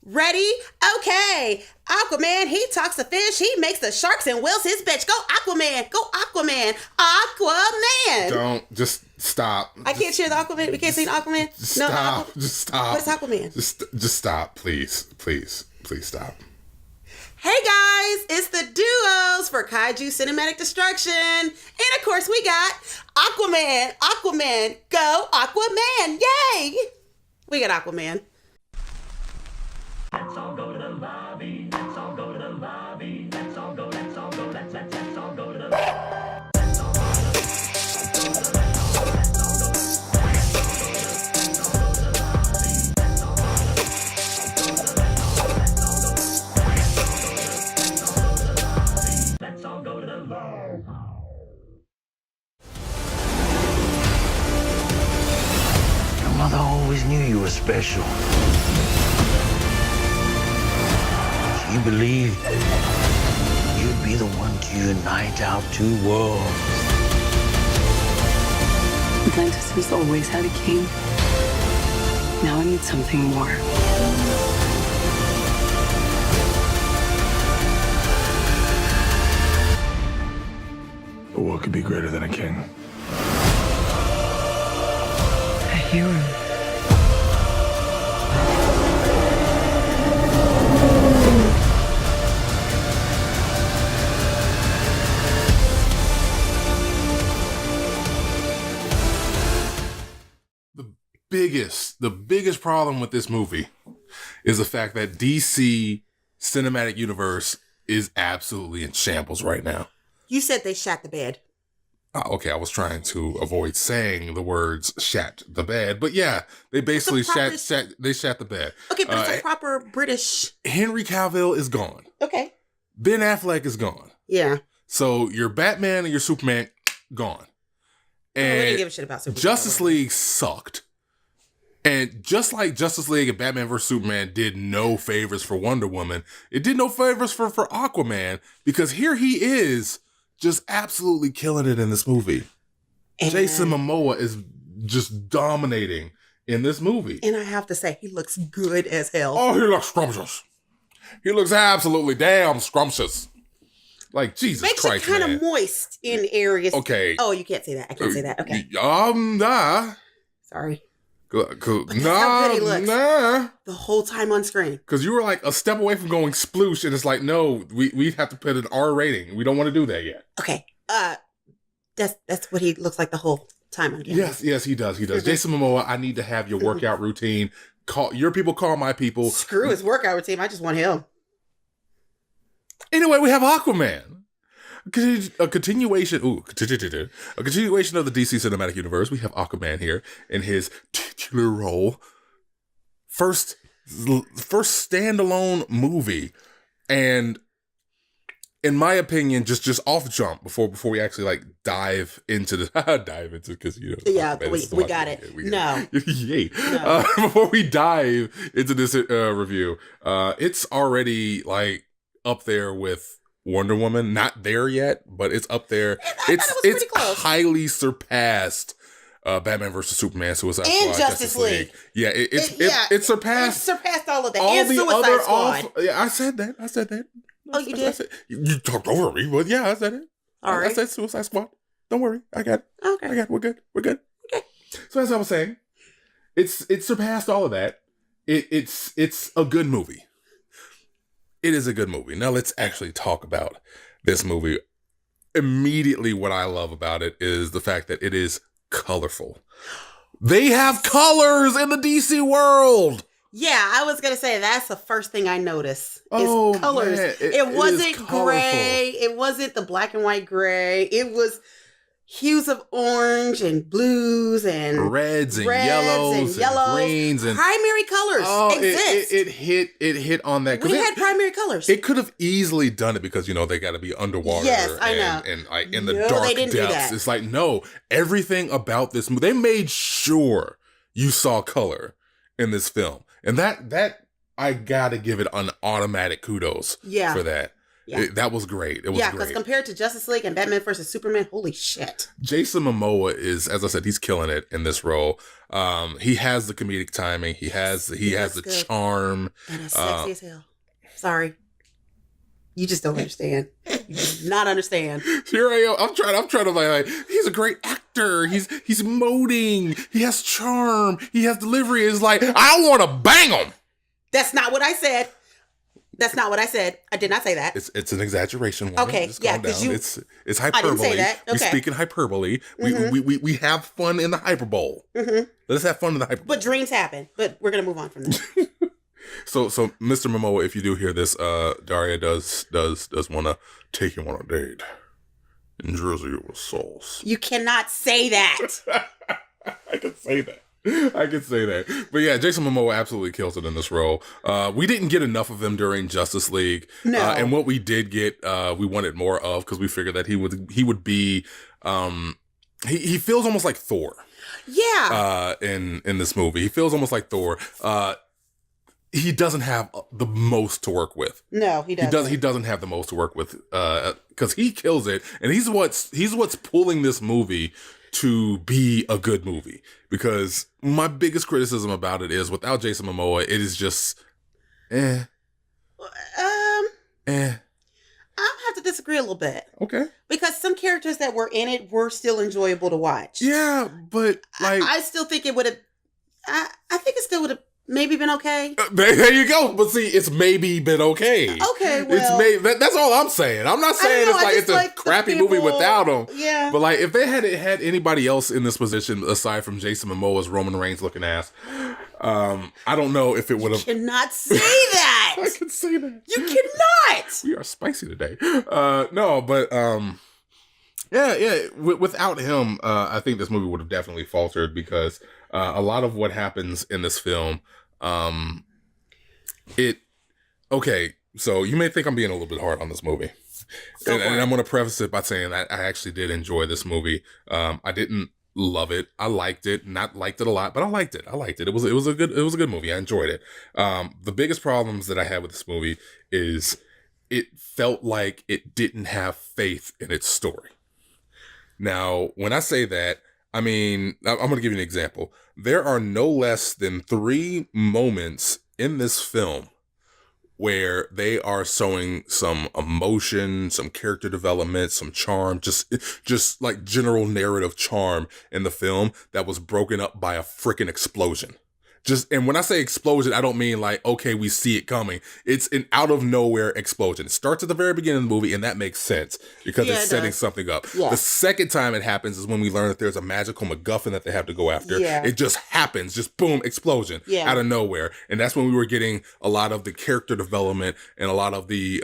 Ready? Okay. Aquaman, he talks to fish, he makes the sharks and whales his bitch. Go Aquaman, go Aquaman, Aquaman. Don't, just stop. I can't share the Aquaman. We can't sing Aquaman. Just stop. Just stop. What is Aquaman? Just stop, please. Please stop. Hey guys, it's the duos for Kaiju Cinematic Destruction. And of course we got Aquaman, go Aquaman, yay! We got Aquaman. Let's all go to the lobby. Let's all go to the lobby. Let's all go to the let's all go to the let's all go to the Your mother always knew you were special. You believed you'd be the one to unite our two worlds. Atlantis has always had a king. Now I need something more. But what could be greater than a king? A hero. The biggest problem with this movie is the fact that DC Cinematic Universe is absolutely in shambles right now. You said they shot the bed. Okay, I was trying to avoid saying the words "shat the bed," but yeah, they basically shat the bed. Okay, but it's a proper British. Henry Cavill is gone. Okay. Ben Affleck is gone. Yeah. So your Batman and your Superman gone. And we didn't give a shit about Superman. Justice League sucked. And just like Justice League and Batman vs. Superman did no favors for Wonder Woman, it did no favors for Aquaman, because here he is just absolutely killing it in this movie. And Jason Momoa is just dominating in this movie. And I have to say, he looks good as hell. Oh, he looks scrumptious. He looks absolutely damn scrumptious. Like, Jesus Makes Christ, it kind of moist in areas. Okay. Oh, you can't say that. I can't say that. Okay. Nah. Sorry. Cool. That's how good he looks. Nah. The whole time on screen. Because you were like a step away from going sploosh, and it's like, no, we have to put an R rating. We don't want to do that yet. Okay. That's what he looks like the whole time on camera. Yes, he does. Jason Momoa, I need to have your workout routine. Call your people, call my people. Screw his workout routine. I just want him. Anyway, we have Aquaman. A continuation of the DC Cinematic Universe. We have Aquaman here in his titular role. First standalone movie, and in my opinion, just off jump before we actually like dive into because we got it. Yay! No. Before we dive into this review, it's already like up there with Wonder Woman. Not there yet, but it's up there. It's highly surpassed Batman vs. Superman, Suicide Squad, and Justice League. Yeah, it surpassed all of that. All and the Suicide other Squad. Yeah, I said that. Oh, you did? You talked over me, but yeah, I said it. All right. I said Suicide Squad. Don't worry, I got it. Okay. I got it. We're good. Okay. So as I was saying, it's surpassed all of that. It's a good movie. It is a good movie. Now let's actually talk about this movie. Immediately, what I love about it is the fact that it is colorful. They have colors in the DC world. Yeah, I was going to say that's the first thing I noticed is colors. Man, it wasn't gray. It wasn't the black and white gray. It was hues of orange and blues and reds and yellows and greens and primary colors exist. It hit on that. We had primary colors. It could have easily done it because they got to be underwater. Yes, I know. And like in the dark depths. It's like, no, everything about this movie, they made sure you saw color in this film, and that I gotta give it an automatic kudos for that. Yeah. That was great. It was Yeah, because great. compared to Justice League and Batman versus Superman, holy shit. Jason Momoa is, as I said, he's killing it in this role. He has the comedic timing. He has the good. charm. And it's sexy as hell. Sorry. You just don't understand. You do not understand. Here I am. I'm trying to like he's a great actor. He's emoting. He has charm. He has delivery. It's like, I want to bang him. That's not what I said. That's not what I said. I did not say that. It's an exaggeration. Woman. Okay, Just yeah, calm down. 'cause you- It's hyperbole. I didn't say that. We Okay. speak in hyperbole. We have fun in the hyperbole. Let's have fun in the hyperbole. But dreams happen. But we're gonna move on from that. So Mr. Momoa, if you do hear this, Daria does want to take you on a date in Jersey with sauce. You cannot say that. I can say that. But yeah, Jason Momoa absolutely kills it in this role. We didn't get enough of him during Justice League. No. And what we did get, we wanted more of because we figured that he would be, he feels almost like Thor. Yeah. In this movie. He feels almost like Thor. He doesn't have the most to work with. No, he doesn't. He doesn't have the most to work with because he kills it, and he's what's pulling this movie to be a good movie. Because my biggest criticism about it is without Jason Momoa, it is just I have to disagree a little bit. Okay. Because some characters that were in it were still enjoyable to watch. Yeah, but like I still think it would have. I think it still would have maybe been okay. There you go. But see, it's maybe been okay. Okay, well, that's all I'm saying. I'm not saying know, it's I like just it's a crappy movie people- without him. Yeah. But like if they had anybody else in this position aside from Jason Momoa's Roman Reigns looking ass, I don't know if it would have. Cannot say that. I can say that. You cannot. We are spicy today. No, but yeah. Without him, I think this movie would have definitely faltered because a lot of what happens in this film, okay. So you may think I'm being a little bit hard on this movie, and I'm going to preface it by saying that I actually did enjoy this movie. I didn't love it. I liked it. Not liked it a lot, but I liked it. It was a good movie. I enjoyed it. The biggest problems that I had with this movie is it felt like it didn't have faith in its story. Now, when I say that, I mean, I'm going to give you an example. There are no less than 3 moments in this film where they are showing some emotion, some character development, some charm, just like general narrative charm in the film that was broken up by a freaking explosion. And when I say explosion, I don't mean like, okay, we see it coming. It's an out of nowhere explosion. It starts at the very beginning of the movie, and that makes sense because it's setting something up. Yeah. The second time it happens is when we learn that there's a magical MacGuffin that they have to go after. Yeah. It just happens, just boom, explosion out of nowhere. And that's when we were getting a lot of the character development and a lot of the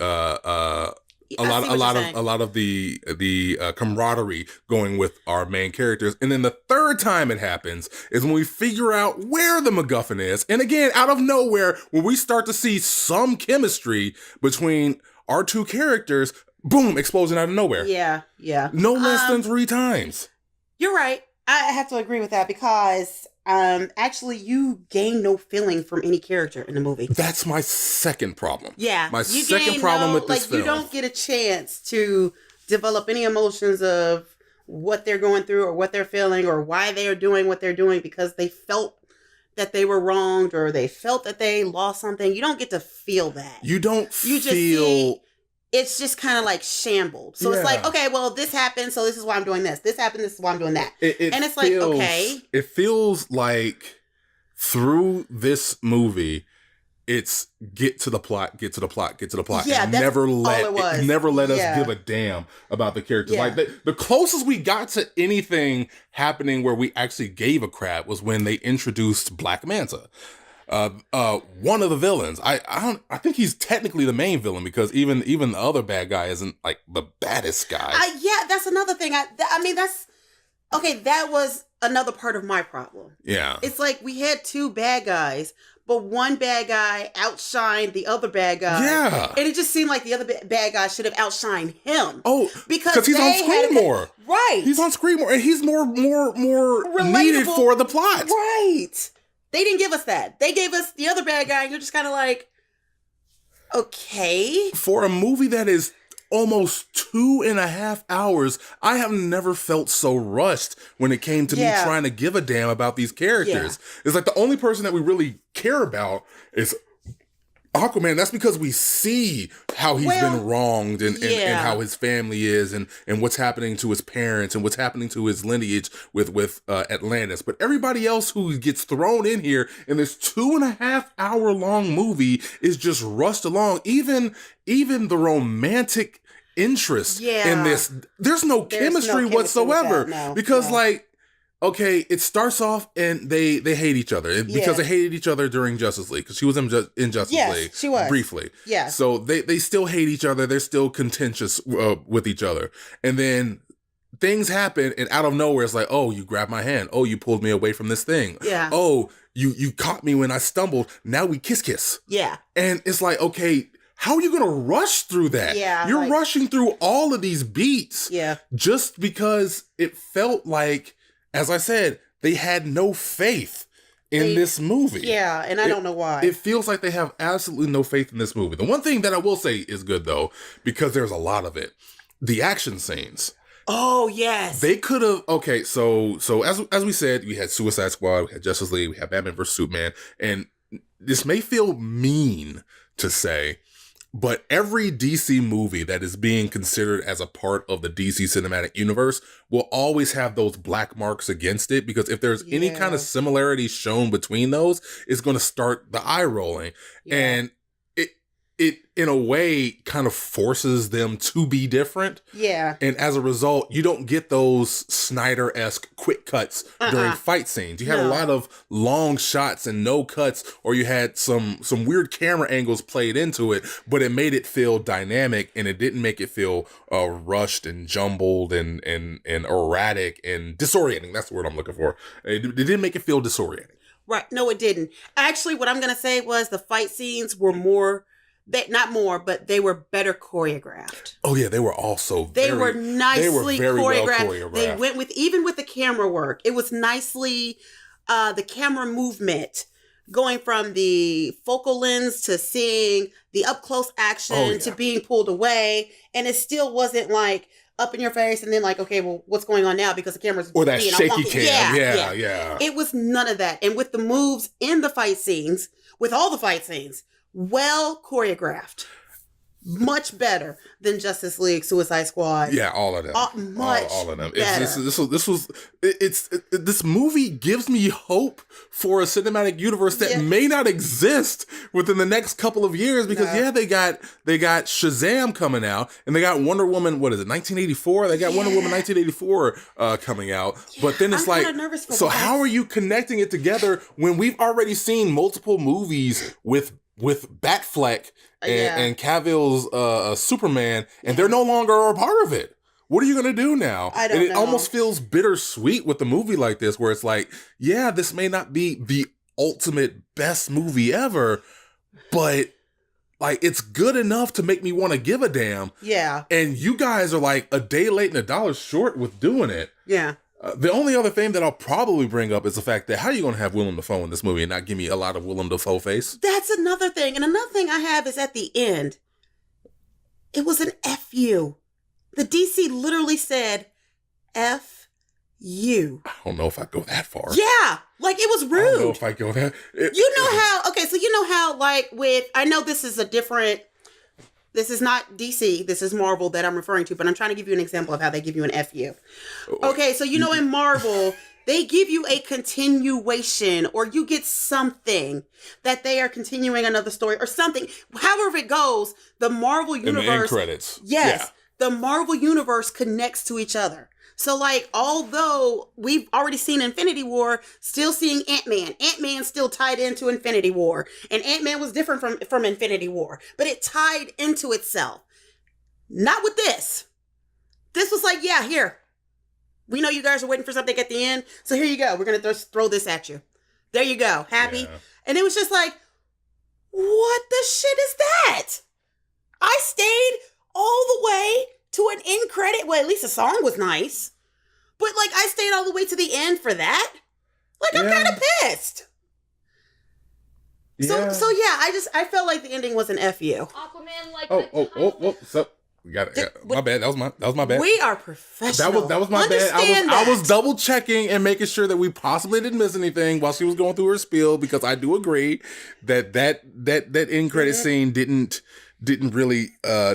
a lot of the camaraderie going with our main characters. And then the third time it happens is when we figure out where the MacGuffin is. And again, out of nowhere, when we start to see some chemistry between our 2 characters, boom, explosion out of nowhere. Yeah. No less than 3 times. You're right. I have to agree with that because actually you gain no feeling from any character in the movie. That's my second problem. Yeah. My second problem with this film. You don't get a chance to develop any emotions of what they're going through or what they're feeling or why they are doing what they're doing because they felt that they were wronged or they felt that they lost something. You don't get to feel that. You don't You just feel... see it's just kind of like shambled. So it's like, okay, well, this happened, so this is why I'm doing this. This happened, this is why I'm doing that. And it's like, okay. It feels like through this movie, it's get to the plot. Yeah, and that's never all it was. never let us Yeah. give a damn about the characters. Yeah. Like the closest we got to anything happening where we actually gave a crap was when they introduced Black Manta. One of the villains. I think he's technically the main villain because even the other bad guy isn't like the baddest guy. Yeah, that's another thing. I mean, that's okay. That was another part of my problem. Yeah, It's like we had 2 bad guys, but one bad guy outshined the other bad guy. Yeah, and it just seemed like the other bad guy should have outshined him. Oh, because he's on screen more. Right. He's on screen more, and he's more Relatable. needed for the plot. Right. They didn't give us that. They gave us the other bad guy, and you're just kind of like, Okay. For a movie that is almost 2.5 hours, I have never felt so rushed when it came to me trying to give a damn about these characters. It's like the only person that we really care about is Aquaman. That's because we see how he's been wronged and how his family is and what's happening to his parents and what's happening to his lineage with Atlantis. But everybody else who gets thrown in here in this 2.5 hour long movie is just rushed along. Even the romantic interest in this, there's no chemistry whatsoever. Because okay, it starts off and they hate each other because they hated each other during Justice League because she was in Justice League she was. briefly. Yeah. So they still hate each other. They're still contentious with each other. And then things happen and out of nowhere it's like, oh, you grabbed my hand. Oh, you pulled me away from this thing. Yeah. Oh, you caught me when I stumbled. Now we kiss. Yeah. And it's like, okay, how are you going to rush through that? Yeah. You're rushing through all of these beats. Yeah. Just because it felt like, as I said, they had no faith in this movie. Yeah, and I don't know why. It feels like they have absolutely no faith in this movie. The one thing that I will say is good, though, because there's a lot of it, the action scenes. Oh, yes. They could have, okay, so as we said, we had Suicide Squad, we had Justice League, we had Batman vs. Superman, and this may feel mean to say, but every DC movie that is being considered as a part of the DC cinematic universe will always have those black marks against it, because if there's any kind of similarity shown between those, it's going to start the eye rolling. And it in a way kind of forces them to be different. Yeah. And as a result, you don't get those Snyder-esque quick cuts during fight scenes. You had a lot of long shots and no cuts, or you had some weird camera angles played into it, but it made it feel dynamic and it didn't make it feel rushed and jumbled and erratic and disorienting. That's the word I'm looking for. It didn't make it feel disorienting. Right. No, it didn't. Actually, what I'm going to say was the fight scenes were but they were better choreographed. Oh yeah, they were also they were nicely very choreographed. Well choreographed. They went with, even with the camera work, it was nicely the camera movement going from the focal lens to seeing the up close action to being pulled away, and it still wasn't like up in your face and then like, okay, well, what's going on now because the camera's or that being shaky cam. Yeah. It was none of that. And with the moves in the fight scenes, with all the fight scenes, well choreographed, much better than Justice League, Suicide Squad. Yeah, all of them. All of them. Better. This movie gives me hope for a cinematic universe that may not exist within the next couple of years, because they got Shazam coming out, and they got Wonder Woman. What is it? 1984. They got Wonder Woman 1984 coming out. But then it's so how are you connecting it together when we've already seen multiple movies with Batfleck and Cavill's Superman, and they're no longer a part of it? What are you going to do now? I don't know. It almost feels bittersweet with a movie like this, where it's like, yeah, this may not be the ultimate best movie ever, but like it's good enough to make me want to give a damn. Yeah. And you guys are like a day late and $1 short with doing it. Yeah. The only other thing that I'll probably bring up is the fact that how are you going to have Willem Dafoe in this movie and not give me a lot of Willem Dafoe face? That's another thing. And another thing I have is at the end, it was an F-U. The DC literally said, F you. I don't know if I go that far. Yeah. Like it was rude. I don't know if I go that. You know how like I know this is this is not DC, this is Marvel that I'm referring to, but I'm trying to give you an example of how they give you an FU. Okay, so you know in Marvel, they give you a continuation, or you get something that they are continuing another story or something. However it goes, the Marvel universe. In the end credits. Yes, the Marvel universe connects to each other. So, like, although we've already seen Infinity War, still seeing Ant-Man. Ant-Man's still tied into Infinity War. And Ant-Man was different from Infinity War. But it tied into itself. Not with this. This was like, yeah, here. We know you guys are waiting for something at the end. So here you go. We're going to throw this at you. There you go. Happy? Yeah. And it was just like, what the shit is that? I stayed all the way to an end credit. Well, at least the song was nice. But like I stayed all the way to the end for that. Like I'm kind of pissed. Yeah. So yeah, I felt like the ending was an FU. Aquaman, like Oh. So we got it. My bad. That was my bad. We are professional. That was my bad. I was double checking and making sure that we possibly didn't miss anything while she was going through her spiel, because I do agree that end credit scene didn't really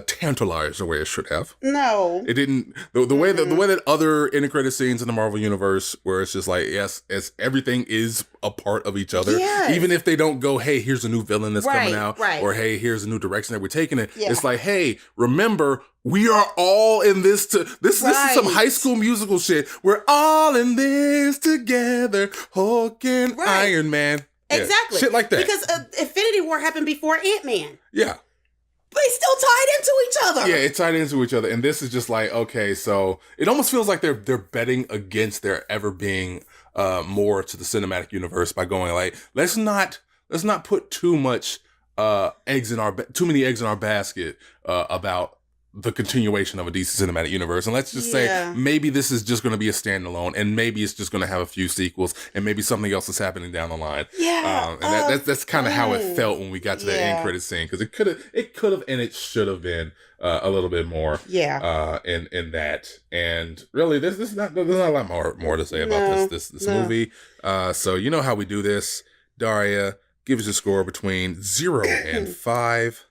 tantalize the way it should have. No, It didn't. The way that other end credit scenes in the Marvel universe, where it's just like, yes, it's everything is a part of each other. Yes. Even if they don't go, hey, here's a new villain that's coming out, right. or hey, here's a new direction that we're taking it. Yeah. It's like, hey, remember, we are all in this. This is some Right. High School Musical shit. We're all in this together. Hulk and Right. Iron Man. Yeah, exactly. shit like that. Because Infinity War happened before Ant-Man. Yeah. They still tied into each other. Yeah, it tied into each other. And this is just like, okay, so it almost feels like they're betting against there ever being more to the cinematic universe by going like, let's not put too many eggs in our basket about the continuation of a DC cinematic universe. And let's just say maybe this is just going to be a standalone, and maybe it's just going to have a few sequels, and maybe something else is happening down the line. Yeah. And that's kind of how it felt when we got to that end credit scene, because it could have and it should have been a little bit more in that. And really there's not a lot more to say about this movie. So you know how we do this. Daria, give us a score between 0 and 5.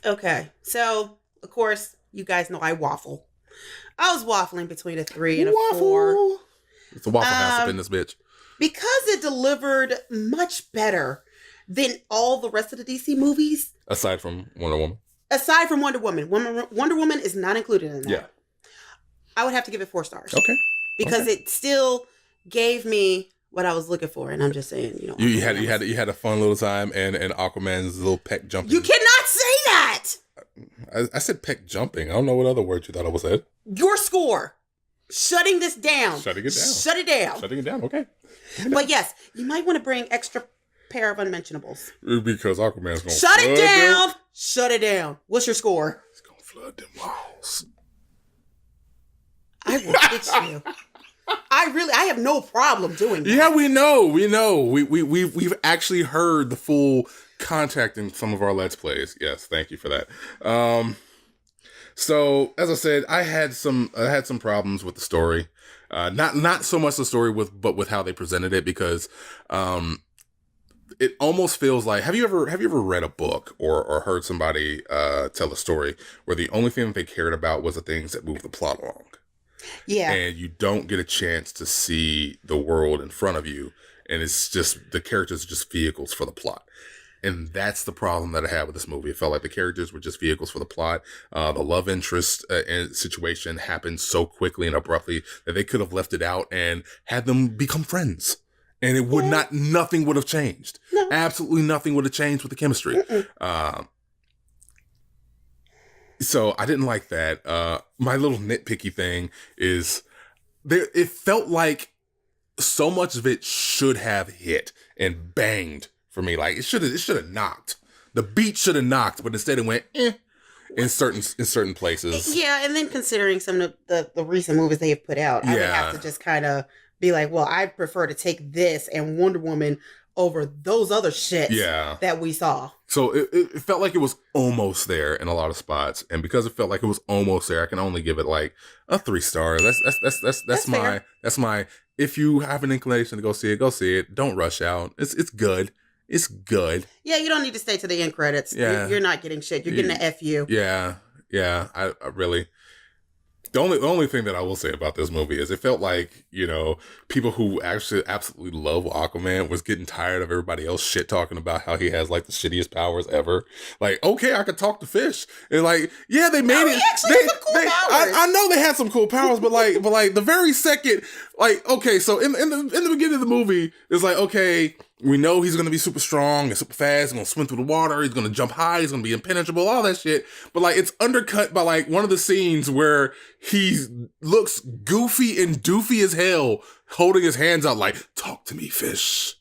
Okay, so of course you guys know I waffle. I was waffling between a 3 and a 4 It's a waffle house up in this bitch. because it delivered much better than all the rest of the DC movies. Aside from Wonder Woman. Aside from Wonder Woman. Wonder Woman is not included in that. Yeah. I would have to give it 4 stars. Okay. Because it still gave me what I was looking for, and I'm just saying, you know. You had a fun little time, and Aquaman's little peck jumping. You cannot say that. I said peck jumping. I don't know what other word you thought I was said. Your score. Shutting this down. Shutting it down. Shut it down. Shutting it down. Okay. But yes, you might want to bring extra pair of unmentionables. Because Aquaman's gonna Shut it flood down. them. Shut it down. What's your score? He's gonna flood them walls. I will hit you. I have no problem doing that. Yeah, we know. We've actually heard the full contact in some of our Let's Plays. Yes, thank you for that. So as I said, I had some problems with the story. Not so much the story but with how they presented it, because it almost feels like, have you ever read a book or heard somebody tell a story where the only thing that they cared about was the things that move the plot along? Yeah. And you don't get a chance to see the world in front of you, and it's just the characters are just vehicles for the plot. And that's the problem that I had with this movie. It felt like the characters were just vehicles for the plot. The love interest situation happened so quickly and abruptly that they could have left it out and had them become friends. And it would nothing would have changed. No. Absolutely nothing would have changed with the chemistry. So I didn't like that. My little nitpicky thing is it felt like so much of it should have hit and banged for me. Like it should have knocked. The beat should have knocked, but instead it went in certain places. Yeah, and then considering some of the recent movies they have put out, I would have to just kind of be like, well, I prefer to take this and Wonder Woman over those other shits that we saw. So it felt like it was almost there in a lot of spots, and because it felt like it was almost there, I can only give it like a 3 star. That's my. If you have an inclination to go see it. Don't rush out. It's good. It's good. Yeah, you don't need to stay to the end credits. Yeah. You're not getting shit. You're getting an FU. Yeah. I really. The only thing that I will say about this movie is it felt like, people who actually absolutely love Aquaman was getting tired of everybody else shit talking about how he has like the shittiest powers ever. Like, okay, I could talk to fish. And like, yeah, they made it. I know they had some cool powers, but the very second, like, okay, so in the beginning of the movie, it's like, okay, we know he's going to be super strong and super fast. He's going to swim through the water. He's going to jump high. He's going to be impenetrable, all that shit. But like, it's undercut by like one of the scenes where he looks goofy and doofy as hell, holding his hands out like, talk to me, fish.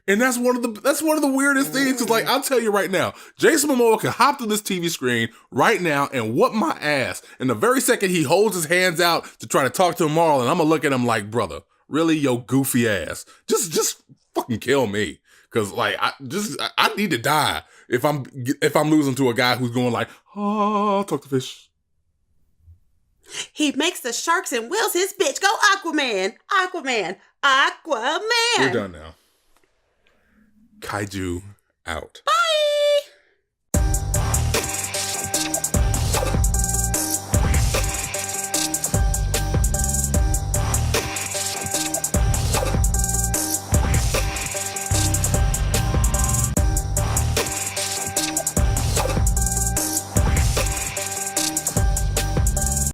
And that's one of the weirdest things. Cause like, I'll tell you right now, Jason Momoa can hop to this TV screen right now and whoop my ass. And the very second he holds his hands out to try to talk to Marlon, I'm going to look at him like, brother, really, yo goofy ass. Just fucking kill me. Cause like I need to die if I'm losing to a guy who's going like, oh, talk to fish. He makes the sharks and whales his bitch. Go Aquaman. Aquaman. Aquaman. We're done now. Kaiju out. Bye.